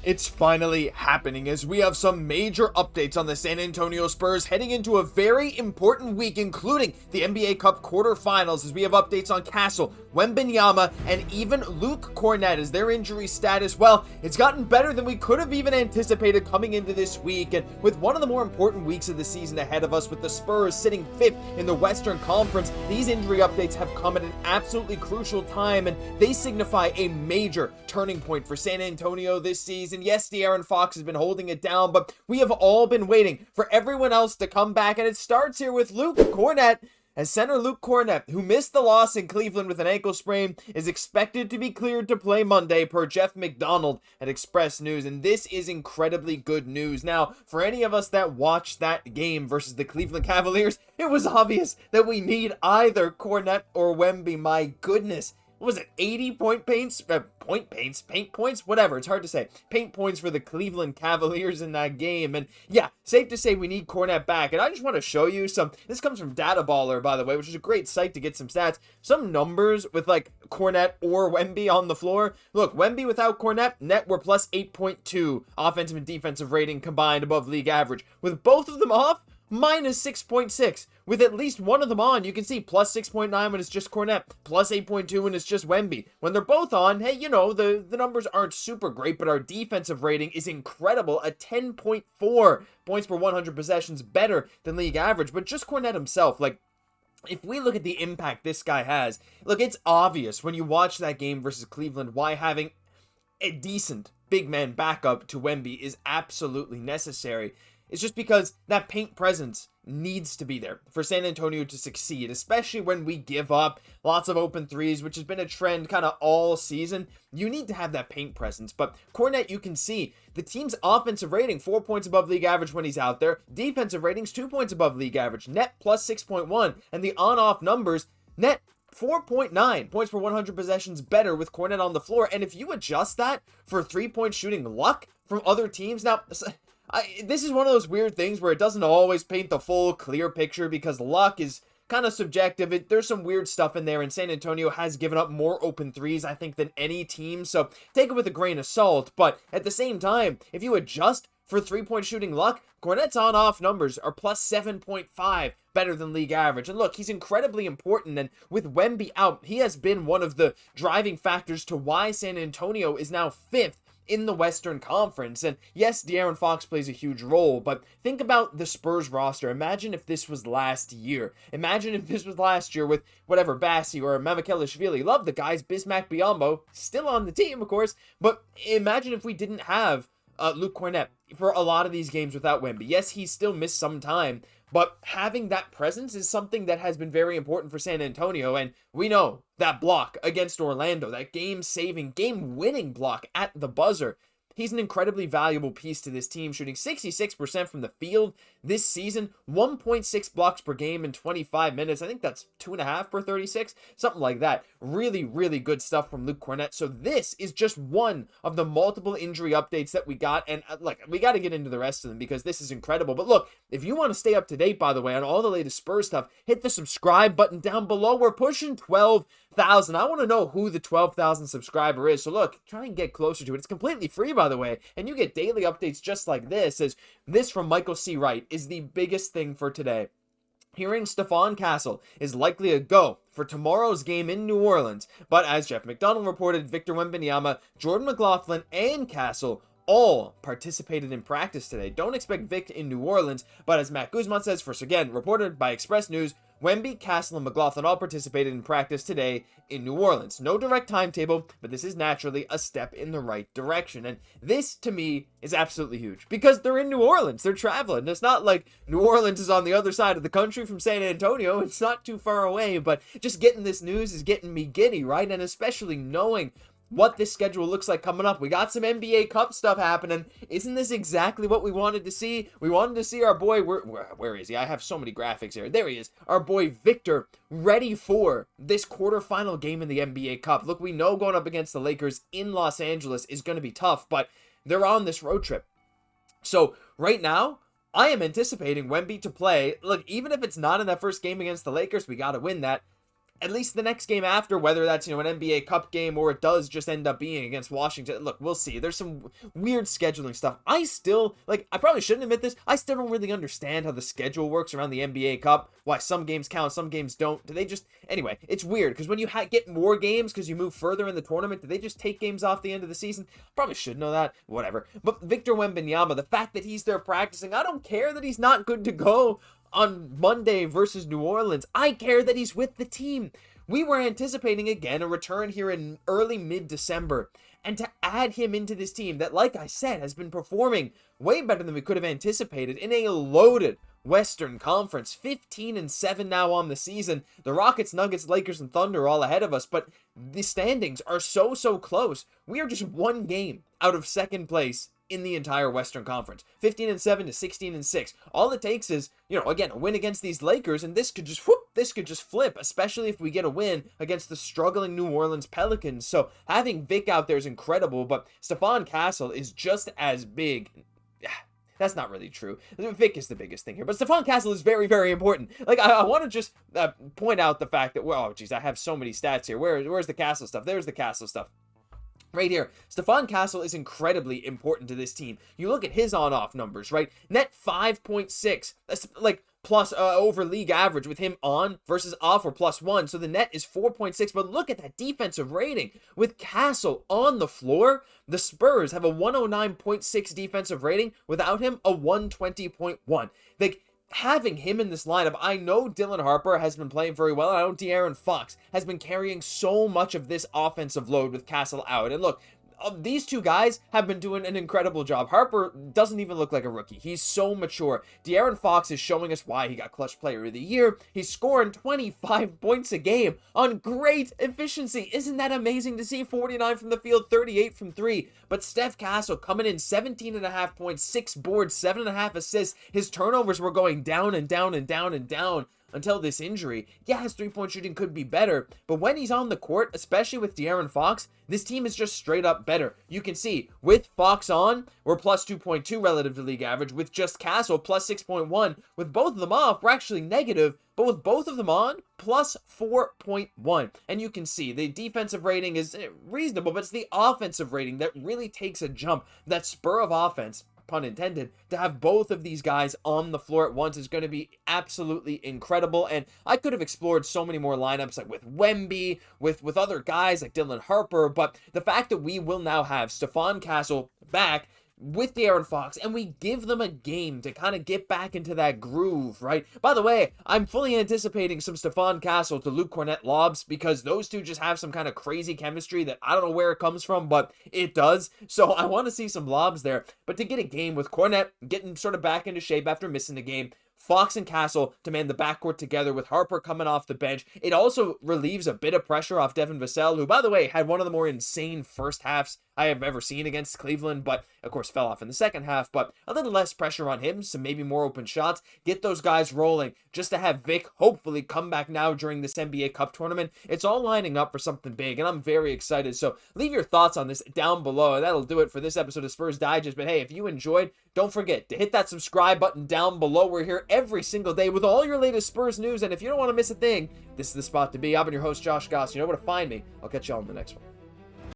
It's finally happening as we have some major updates on the San Antonio Spurs heading into a very important week, including the NBA Cup quarterfinals, as we have updates on Castle, Wembanyama, and even Luke Kornet as their injury status. Well, it's gotten better than we could have even anticipated coming into this week, and with one of the more important weeks of the season ahead of us, with the Spurs sitting 5th in the Western Conference, these injury updates have come at an absolutely crucial time, and they signify a major turning point for San Antonio this season. Yes, De'Aaron Fox has been holding it down, but we have all been waiting for everyone else to come back, and it starts here with Luke Kornet. As center Luke Kornet, who missed the loss in Cleveland with an ankle sprain, is expected to be cleared to play Monday per Jeff McDonald at Express News, and this is incredibly good news. Now, for any of us that watched that game versus the Cleveland Cavaliers, it was obvious that we need either Kornet or Wemby. My goodness. What was it, 80 paint points? Whatever, it's hard to say. Paint points for the Cleveland Cavaliers in that game. And yeah, safe to say we need Kornet back. And I just want to show you some, this comes from Data Baller, by the way, which is a great site to get some stats. Some numbers with like Kornet or Wemby on the floor. Look, Wemby without Kornet, net were plus 8.2 offensive and defensive rating combined above league average. With both of them off, minus 6.6. With at least one of them on, you can see plus 6.9 when it's just Kornet, plus 8.2 when it's just Wemby. When they're both on, hey, you know, the numbers aren't super great, but our defensive rating is incredible, a 10.4 points per 100 possessions, better than league average. But just Kornet himself, like, if we look at the impact this guy has, look, it's obvious when you watch that game versus Cleveland why having a decent big man backup to Wemby is absolutely necessary. It's just because that paint presence needs to be there for San Antonio to succeed, especially when we give up lots of open threes, which has been a trend kind of all season. You need to have that paint presence. But Kornet, you can see the team's offensive rating, 4 points above league average when he's out there. Defensive ratings, 2 points above league average. Net plus 6.1. And the on-off numbers, net 4.9 points per 100 possessions better with Kornet on the floor. And if you adjust that for three-point shooting luck from other teams, now this is one of those weird things where it doesn't always paint the full clear picture because luck is kind of subjective. There's some weird stuff in there, and San Antonio has given up more open threes, I think, than any team, so take it with a grain of salt. But at the same time, if you adjust for three-point shooting luck, Kornet's on-off numbers are plus 7.5, better than league average. And look, he's incredibly important, and with Wemby out, he has been one of the driving factors to why San Antonio is now 5th in the Western Conference. And yes, De'Aaron Fox plays a huge role, but think about the Spurs roster. Imagine if this was last year. Imagine if this was last year with whatever, Gosse or Mamikelashvili. Love the guys. Bismack Biyombo, still on the team, of course, but imagine if we didn't have Luke Kornet for a lot of these games without Wemby. Yes, he still missed some time, but having that presence is something that has been very important for San Antonio, and we know that block against Orlando, that game-saving, game-winning block at the buzzer, he's an incredibly valuable piece to this team, shooting 66% from the field this season, 1.6 blocks per game in 25 minutes. I think that's 2.5 per 36, something like that. Really, really good stuff from Luke Kornet. So this is just one of the multiple injury updates that we got, and look, we got to get into the rest of them because this is incredible. But look, if you want to stay up to date, by the way, on all the latest Spurs stuff, hit the subscribe button down below. We're pushing 12,000. I want to know who the 12,000 subscriber is. So look, try and get closer to it. It's completely free, by the way, and you get daily updates just like this. As this from Michael C. Wright is the biggest thing for today. Hearing Stephon Castle is likely a go for tomorrow's game in New Orleans, but as Jeff McDonald reported, Victor Wembanyama, Jordan McLaughlin, and Castle all participated in practice today. Don't expect Vic in New Orleans, but as Matt Guzman says, first again, reported by Express News, Wemby, Castle, and McLaughlin all participated in practice today in New Orleans. No direct timetable, but this is naturally a step in the right direction. And this, to me, is absolutely huge because they're in New Orleans. They're traveling. It's not like New Orleans is on the other side of the country from San Antonio. It's not too far away, but just getting this news is getting me giddy, right? And especially knowing what this schedule looks like coming up. We got some NBA Cup stuff happening. Isn't this exactly what we wanted to see? We wanted to see our boy, where is he? I have so many graphics here. There he is. Our boy Victor, ready for this quarterfinal game in the NBA Cup. Look, we know going up against the Lakers in Los Angeles is going to be tough, but they're on this road trip. So right now, I am anticipating Wemby to play. Look, even if it's not in that first game against the Lakers, we got to win that. at least the next game after, whether that's, an NBA Cup game or it does just end up being against Washington. Look, we'll see. There's some weird scheduling stuff. I still, I probably shouldn't admit this. I still don't really understand how the schedule works around the NBA Cup. Why some games count, some games don't. Do they just, anyway, it's weird because when you get more games because you move further in the tournament, do they just take games off the end of the season? Probably should know that. Whatever. But Victor Wembanyama, the fact that he's there practicing, I don't care that he's not good to go on Monday versus New Orleans. I care that he's with the team. We were anticipating again a return here in early mid-December, and to add him into this team that, like I said, has been performing way better than we could have anticipated in a loaded Western Conference, 15-7 now on the season. The Rockets, Nuggets, Lakers, and Thunder are all ahead of us, but the standings are so close. We are just one game out of second place in the entire Western Conference. 15-7 to 16-6. All it takes is, again, a win against these Lakers, and this could just flip, especially if we get a win against the struggling New Orleans Pelicans. So having Vic out there is incredible, but Stephon Castle is just as big. That's not really true. Vic is the biggest thing here, but Stephon Castle is very important. I want to just point out the fact that, well, geez, I have so many stats here. Where's the Castle stuff? There's the Castle stuff. Right here, Stephon Castle is incredibly important to this team. You look at his on-off numbers, right? Net 5.6. That's plus over league average with him on versus off or +1. So the net is 4.6. But look at that defensive rating. With Castle on the floor, the Spurs have a 109.6 defensive rating. Without him, a 120.1. Having him in this lineup, I know Dylan Harper has been playing very well. I know De'Aaron Fox has been carrying so much of this offensive load with Castle out. And look, these two guys have been doing an incredible job. Harper doesn't even look like a rookie. He's so mature. De'Aaron Fox is showing us why he got Clutch Player of the Year. He's scoring 25 points a game on great efficiency. Isn't that amazing to see? 49 from the field, 38 from 3. But Steph Castle coming in 17.5 points, 6 boards, 7.5 assists. His turnovers were going down and down and down and down until this injury. Yeah, his three-point shooting could be better, but when he's on the court, especially with De'Aaron Fox, this team is just straight up better. You can see, with Fox on, we're plus 2.2 relative to league average. With just Castle, plus 6.1. With both of them off, we're actually negative, but with both of them on, plus 4.1. And you can see, the defensive rating is reasonable, but it's the offensive rating that really takes a jump. That spur of offense, pun intended, to have both of these guys on the floor at once is going to be absolutely incredible. And I could have explored so many more lineups, like with Wemby, with other guys like Dylan Harper, but the fact that we will now have Stephon Castle back with De'Aaron Fox, and we give them a game to kind of get back into that groove, right? By the way, I'm fully anticipating some Stephon Castle to Luke Kornet lobs, because those two just have some kind of crazy chemistry that I don't know where it comes from, but it does. So I want to see some lobs there. But to get a game with Kornet getting sort of back into shape after missing the game, Fox and Castle to man the backcourt together with Harper coming off the bench. It also relieves a bit of pressure off Devin Vassell, who, by the way, had one of the more insane first halves I have ever seen against Cleveland, but of course fell off in the second half. But a little less pressure on him, some maybe more open shots. Get those guys rolling just to have Vic hopefully come back now during this NBA Cup tournament. It's all lining up for something big, and I'm very excited. So leave your thoughts on this down below. That'll do it for this episode of Spurs Digest. But hey, if you enjoyed, don't forget to hit that subscribe button down below. We're here every single day with all your latest Spurs news, and if you don't want to miss a thing, this is the spot to be. I've been your host, Josh Gosse. You know where to find me. I'll catch y'all in the next one.